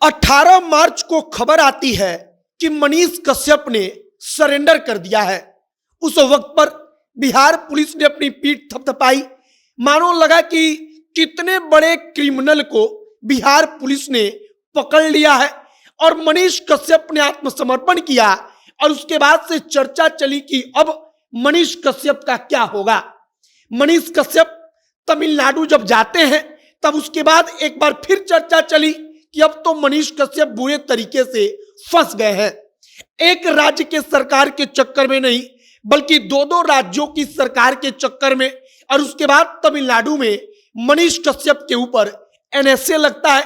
18 मार्च को खबर आती है कि मनीष कश्यप ने सरेंडर कर दिया है। उस वक्त पर बिहार पुलिस ने अपनी पीठ थपथपाई, मानो लगा कि कितने बड़े क्रिमिनल को बिहार पुलिस ने पकड़ लिया है। और मनीष कश्यप ने आत्मसमर्पण किया और उसके बाद से चर्चा चली कि अब मनीष कश्यप का क्या होगा। मनीष कश्यप तमिलनाडु जब जाते हैं तब उसके बाद एक बार फिर चर्चा चली कि अब तो मनीष कश्यप बुरे तरीके से फंस गए हैं। एक राज्य के सरकार के चक्कर में नहीं बल्कि दो दो राज्यों की सरकार के चक्कर में, और उसके बाद तमिलनाडु में मनीष कश्यप के ऊपर एनएसए लगता है।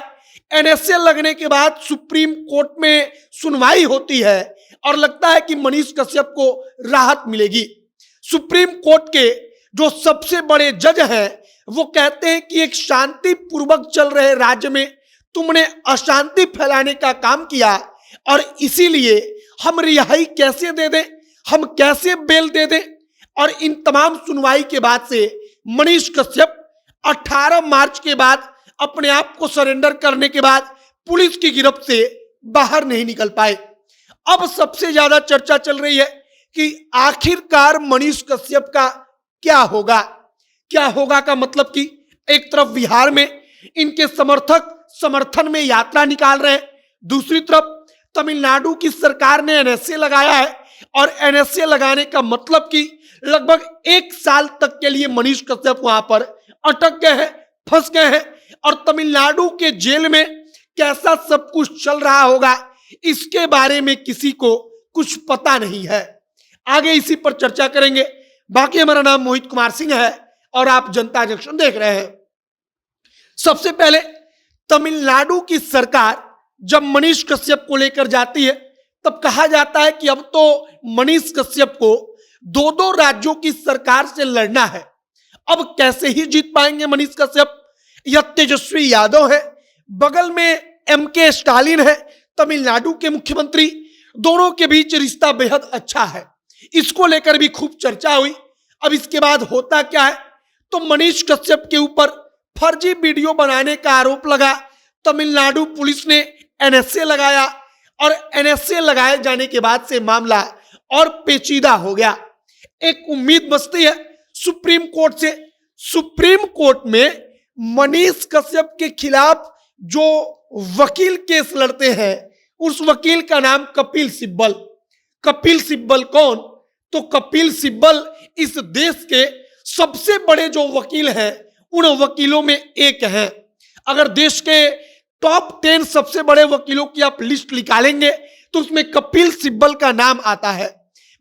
एनएसए लगने के बाद सुप्रीम कोर्ट में सुनवाई होती है और लगता है कि मनीष कश्यप को राहत मिलेगी। सुप्रीम कोर्ट के जो सबसे बड़े जज हैं वो कहते हैं कि एक शांतिपूर्वक चल रहे राज्य में तुमने अशांति फैलाने का काम किया और इसीलिए हम रिहाई कैसे दे दें, हम कैसे बेल दे दें। और इन तमाम सुनवाई के बाद से मनीष कश्यप 18 मार्च के बाद अपने आप को सरेंडर करने के बाद पुलिस की गिरफ्त से बाहर नहीं निकल पाए। अब सबसे ज्यादा चर्चा चल रही है कि आखिरकार मनीष कश्यप का क्या होगा। क्या होगा का मतलब कि एक तरफ बिहार में इनके समर्थक समर्थन में यात्रा निकाल रहे हैं, दूसरी तरफ तमिलनाडु की सरकार ने एनएसए लगाया है और एनएसए लगाने का मतलब कि लगभग 1 साल तक के लिए मनीष कश्यप वहां पर अटक गए हैं, फंस गए हैं। और तमिलनाडु के जेल में कैसा सब कुछ चल रहा होगा इसके बारे में किसी को कुछ पता नहीं है। आगे इसी पर चर्चा करेंगे। बाकी हमारा नाम मोहित कुमार सिंह है और आप जनता जंक्शन देख रहे हैं। सबसे पहले तमिलनाडु की सरकार जब मनीष कश्यप को लेकर जाती है तब कहा जाता है कि अब तो मनीष कश्यप को दो दो राज्यों की सरकार से लड़ना है। अब कैसे ही जीत पाएंगे मनीष कश्यप। यह तेजस्वी यादव है, बगल में एमके स्टालिन है तमिलनाडु के मुख्यमंत्री, दोनों के बीच रिश्ता बेहद अच्छा है। इसको लेकर भी खूब चर्चा हुई। अब इसके बाद होता क्या है तो मनीष कश्यप के ऊपर फर्जी वीडियो बनाने का आरोप लगा। तमिलनाडु पुलिस ने एनएसए लगाया और एनएसए लगाए जाने के बाद से मामला और पेचीदा हो गया। एक उम्मीद बचती है सुप्रीम कोर्ट से। सुप्रीम कोर्ट में मनीष कश्यप के खिलाफ जो वकील केस लड़ते हैं उस वकील का नाम कपिल सिब्बल। कपिल सिब्बल कौन? तो कपिल सिब्बल इस देश के सबसे बड़े जो वकील हैं उन वकीलों में एक हैं। अगर देश के टॉप 10 सबसे बड़े वकीलों की आप लिस्ट निकालेंगे तो उसमें कपिल सिब्बल का नाम आता है।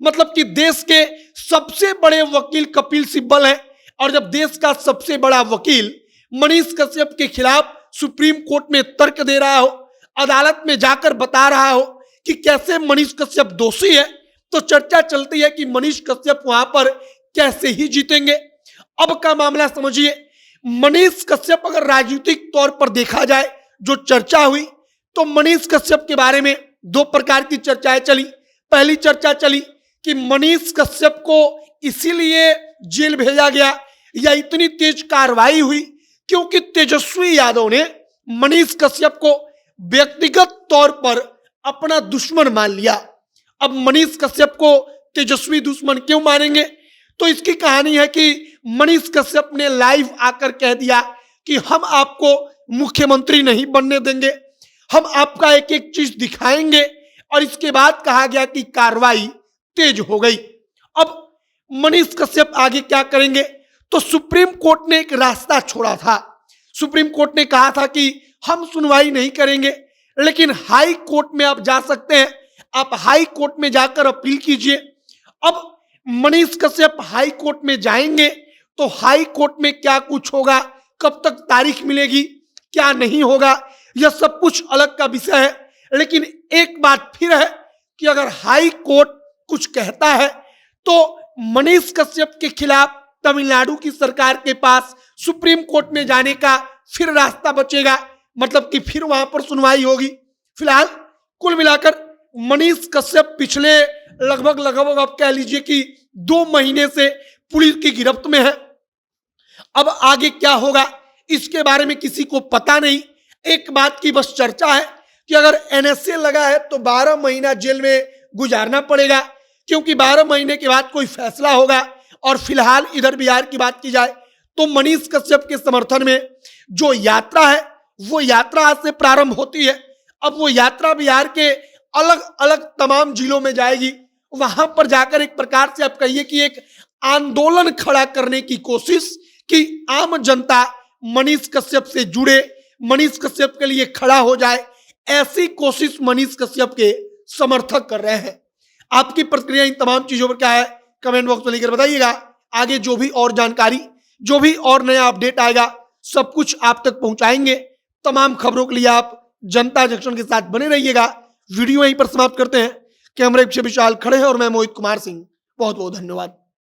मतलब कि देश के सबसे बड़े वकील कपिल सिब्बल है। और जब देश का सबसे बड़ा वकील मनीष कश्यप के खिलाफ सुप्रीम कोर्ट में तर्क दे रहा हो, अदालत में जाकर बता रहा हो कि कैसे मनीष कश्यप दोषी है, तो चर्चा चलती है कि मनीष कश्यप वहां पर कैसे ही जीतेंगे। अब का मामला समझिए, मनीष कश्यप अगर राजनीतिक तौर पर देखा जाए जो चर्चा हुई तो मनीष कश्यप के बारे में 2 प्रकार की चर्चाएं चली। पहली चर्चा चली कि मनीष कश्यप को इसीलिए जेल भेजा गया या इतनी तेज कार्रवाई हुई क्योंकि तेजस्वी यादव ने मनीष कश्यप को व्यक्तिगत तौर पर अपना दुश्मन मान लिया। अब मनीष कश्यप को तेजस्वी दुश्मन क्यों मानेंगे? तो इसकी कहानी है कि मनीष कश्यप ने लाइव आकर कह दिया कि हम आपको मुख्यमंत्री नहीं बनने देंगे, हम आपका एक एक चीज दिखाएंगे। और इसके बाद कहा गया कि कार्रवाई तेज हो गई। अब मनीष कश्यप आगे क्या करेंगे? तो सुप्रीम कोर्ट ने एक रास्ता छोड़ा था। सुप्रीम कोर्ट ने कहा था कि हम सुनवाई नहीं करेंगे, लेकिन हाई कोर्ट में आप जा सकते हैं, आप हाई कोर्ट में जाकर अपील कीजिए। अब मनीष कश्यप हाई कोर्ट में जाएंगे तो हाई कोर्ट में क्या कुछ होगा, कब तक तारीख मिलेगी, क्या नहीं होगा, यह सब कुछ अलग का विषय है। लेकिन एक बात फिर है कि अगर हाई कोर्ट कुछ कहता है तो मनीष कश्यप के खिलाफ तमिलनाडु की सरकार के पास सुप्रीम कोर्ट में जाने का फिर रास्ता बचेगा, मतलब कि फिर वहां पर सुनवाई होगी। फिलहाल कुल मिलाकर मनीष कश्यप पिछले लगभग आप कह लीजिए कि 2 महीने से पुलिस की गिरफ्त में है। अब आगे क्या होगा इसके बारे में किसी को पता नहीं। एक बात की बस चर्चा है कि अगर एनएसए लगा है तो 12 महीना जेल में गुजारना पड़ेगा, क्योंकि 12 महीने के बाद कोई फैसला होगा। और फिलहाल इधर बिहार की बात की जाए तो मनीष कश्यप के समर्थन में जो यात्रा है वो यात्रा आज से प्रारंभ होती है। अब वो यात्रा बिहार के अलग अलग तमाम जिलों में जाएगी। वहां पर जाकर एक प्रकार से आप कहिए कि एक आंदोलन खड़ा करने की कोशिश कि आम जनता मनीष कश्यप से जुड़े, मनीष कश्यप के लिए खड़ा हो जाए, ऐसी कोशिश मनीष कश्यप के समर्थक कर रहे हैं। आपकी प्रतिक्रिया इन तमाम चीजों पर क्या है, कमेंट बॉक्स में लिखकर बताइएगा। आगे जो भी और जानकारी, जो भी और नया अपडेट आएगा, सब कुछ आप तक पहुंचाएंगे। तमाम खबरों के लिए आप जनता जंक्शन के साथ बने रहिएगा। वीडियो यहीं पर समाप्त करते हैं। कैमरे पीछे विशाल खड़े हैं और मैं मोहित कुमार सिंह। बहुत बहुत धन्यवाद।